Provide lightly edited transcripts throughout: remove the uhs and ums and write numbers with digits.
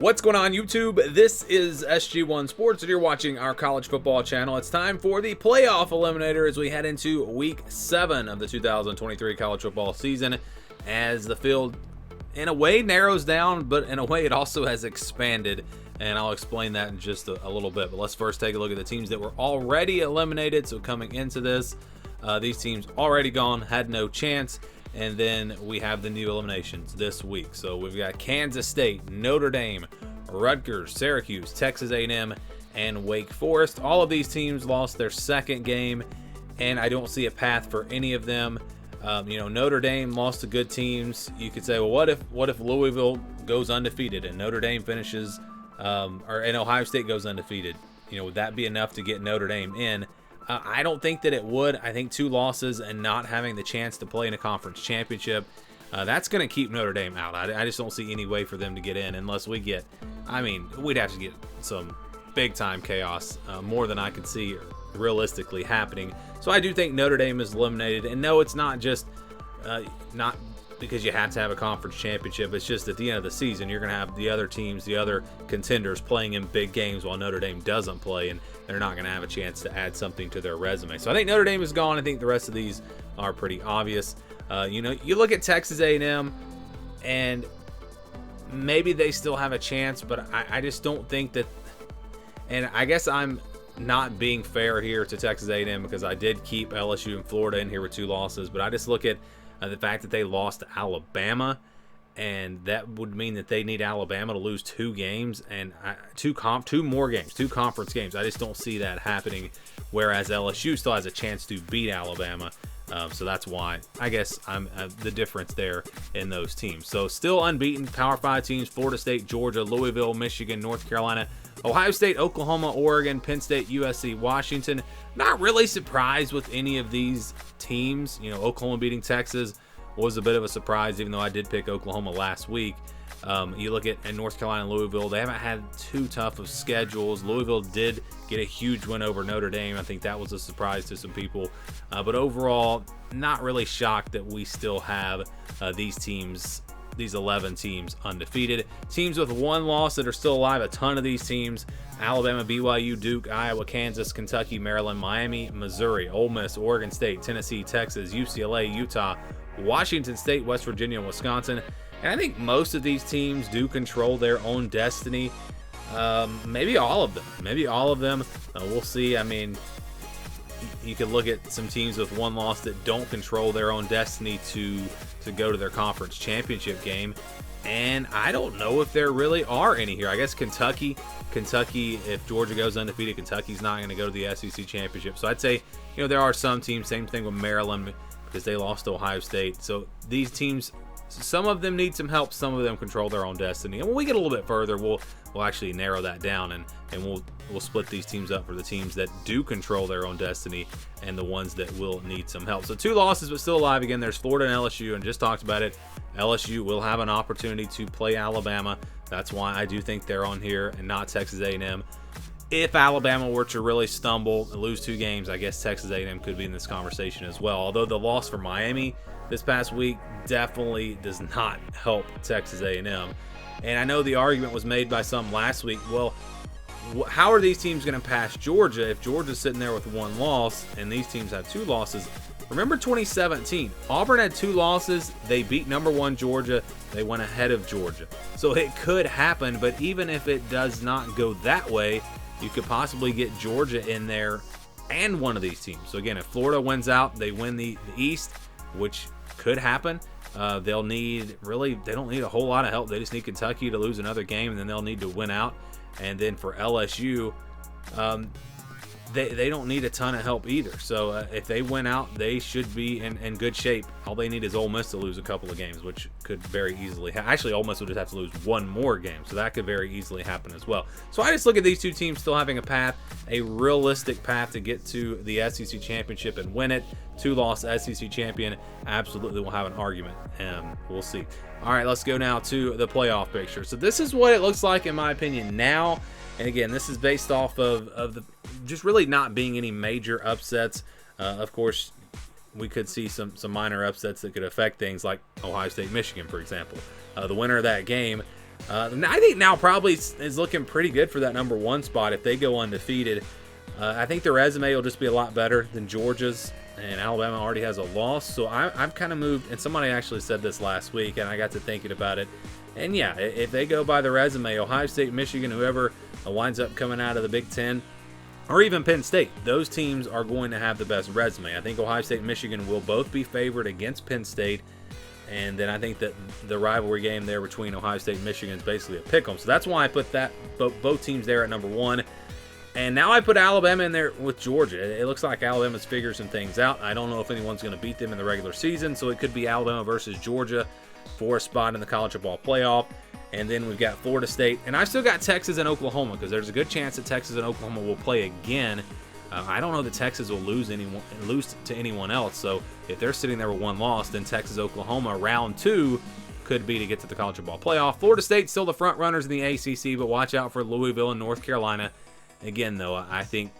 What's going on, YouTube? This is SG1 Sports, and you're watching our college football channel. It's time for the playoff eliminator as we head into week 7 of the 2023 college football season, as the field in a way narrows down, but in a way it also has expanded, and I'll explain that in just a little bit. But let's first take a look at the teams that were already eliminated. So coming into this, these teams already gone, had no chance. And then we have the new eliminations this week. So we've got Kansas State, Notre Dame, Rutgers, Syracuse, Texas A&M, and Wake Forest. All of these teams lost their second game, and I don't see a path for any of them. Notre Dame lost to good teams. You could say, well, what if Louisville goes undefeated and Notre Dame finishes, and Ohio State goes undefeated? Would that be enough to get Notre Dame in? I don't think that it would. I think 2 losses and not having the chance to play in a conference championship, that's going to keep Notre Dame out. I just don't see any way for them to get in unless we get, we'd have to get some big-time chaos, more than I could see realistically happening. So I do think Notre Dame is eliminated. And no, it's not just not because you have to have a conference championship. It's just at the end of the season, you're going to have the other teams, the other contenders playing in big games while Notre Dame doesn't play, and they're not going to have a chance to add something to their resume. So I think Notre Dame is gone. I think the rest of these are pretty obvious. You look at Texas A&M, and maybe they still have a chance, but I just don't think that. And I guess I'm not being fair here to Texas A&M because I did keep LSU and Florida in here with 2 losses, but I just look at the fact that they lost to Alabama, and that would mean that they need Alabama to lose 2 games and 2 conference games. I just don't see that happening, whereas LSU still has a chance to beat Alabama. So that's why I guess I'm the difference there in those teams. So still unbeaten Power 5 teams: Florida State, Georgia, Louisville, Michigan, North Carolina, Ohio State, Oklahoma, Oregon, Penn State, USC, Washington. Not really surprised with any of these teams. Oklahoma beating Texas was a bit of a surprise, even though I did pick Oklahoma last week. You look at North Carolina and Louisville, they haven't had too tough of schedules. Louisville did get a huge win over Notre Dame. I think that was a surprise to some people. But overall, not really shocked that we still have these teams, these 11 teams, undefeated. Teams with 1 loss that are still alive, a ton of these teams: Alabama, BYU, Duke, Iowa, Kansas, Kentucky, Maryland, Miami, Missouri, Ole Miss, Oregon State, Tennessee, Texas, UCLA, Utah, Washington State, West Virginia, and Wisconsin. And I think most of these teams do control their own destiny. Maybe all of them. We'll see. You could look at some teams with 1 loss that don't control their own destiny to go to their conference championship game. And I don't know if there really are any here. I guess Kentucky, if Georgia goes undefeated, Kentucky's not going to go to the SEC championship. So I'd say, there are some teams, same thing with Maryland, because they lost to Ohio State. So these teams, some of them need some help, some of them control their own destiny. And when we get a little bit further, we'll actually narrow that down, and we'll split these teams up for the teams that do control their own destiny and the ones that will need some help. So 2 losses, but still alive. Again, there's Florida and LSU, and just talked about it. LSU will have an opportunity to play Alabama. That's why I do think they're on here and not Texas A&M. If Alabama were to really stumble and lose 2 games, I guess Texas A&M could be in this conversation as well. Although the loss for Miami this past week definitely does not help Texas A&M. And I know the argument was made by some last week, well, how are these teams going to pass Georgia if Georgia's sitting there with 1 loss and these teams have 2 losses? Remember 2017, Auburn had 2 losses. They beat number 1 Georgia. They went ahead of Georgia. So it could happen, but even if it does not go that way, you could possibly get Georgia in there and one of these teams. So again, if Florida wins out, they win the East, which could happen. They don't need a whole lot of help. They just need Kentucky to lose another game, and then they'll need to win out. And then for LSU, they don't need a ton of help either. So if they win out, they should be in good shape. All they need is Ole Miss to lose a couple of games, which could very easily actually, Ole Miss would just have to lose 1 more game, so that could very easily happen as well. So I just look at these 2 teams still having a realistic path to get to the SEC championship and win it. 2-loss SEC champion absolutely will have an argument, and we'll see. All right, let's go now to the playoff picture. So this is what it looks like, in my opinion, now. And again, this is based off of the just really not being any major upsets. Of course, we could see some minor upsets that could affect things like Ohio State, Michigan, for example. The winner of that game I think now probably is looking pretty good for that number 1 spot if they go undefeated. I think the resume will just be a lot better than Georgia's, and Alabama already has a loss. So I've kind of moved, and somebody actually said this last week, and I got to thinking about it. And yeah, if they go by the resume, Ohio State, Michigan, whoever winds up coming out of the Big Ten, or even Penn State, those teams are going to have the best resume. I think Ohio State and Michigan will both be favored against Penn State. And then I think that the rivalry game there between Ohio State and Michigan is basically a pick 'em. So that's why I put that both teams there at number 1. And now I put Alabama in there with Georgia. It looks like Alabama's figured some things out. I don't know if anyone's going to beat them in the regular season, so it could be Alabama versus Georgia for a spot in the college football playoff. And then we've got Florida State. And I've still got Texas and Oklahoma because there's a good chance that Texas and Oklahoma will play again. I don't know that Texas will lose to anyone else. So if they're sitting there with 1 loss, then Texas, Oklahoma, round 2 could be to get to the college football playoff. Florida State still the front runners in the ACC, but watch out for Louisville and North Carolina. Again, though, I think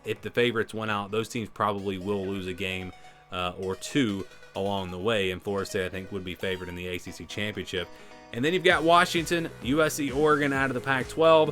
if the favorites went out, those teams probably will lose a game or 2 along the way. And Florida State, I think, would be favored in the ACC championship. And then you've got Washington, USC, Oregon out of the Pac-12.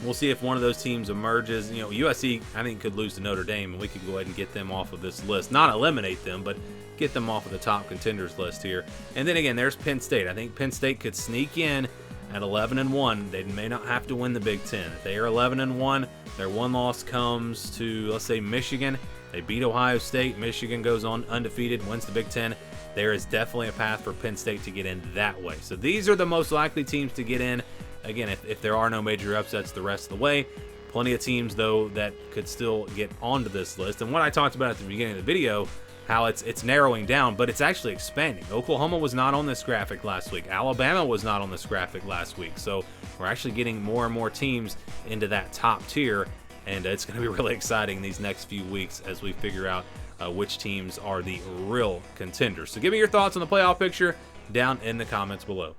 We'll see if one of those teams emerges. You know, USC, I think, could lose to Notre Dame, and we could go ahead and get them off of this list. Not eliminate them, but get them off of the top contenders list here. And then again, there's Penn State. I think Penn State could sneak in at 11-1. They may not have to win the Big Ten. If they are 11-1, their 1 loss comes to, let's say, Michigan. They beat Ohio State. Michigan goes on undefeated, wins the Big Ten. There is definitely a path for Penn State to get in that way. So these are the most likely teams to get in. Again, if there are no major upsets the rest of the way. Plenty of teams, though, that could still get onto this list. And what I talked about at the beginning of the video, how it's narrowing down, but it's actually expanding. Oklahoma was not on this graphic last week. Alabama was not on this graphic last week. So we're actually getting more and more teams into that top tier. And it's going to be really exciting these next few weeks as we figure out which teams are the real contenders. So give me your thoughts on the playoff picture down in the comments below.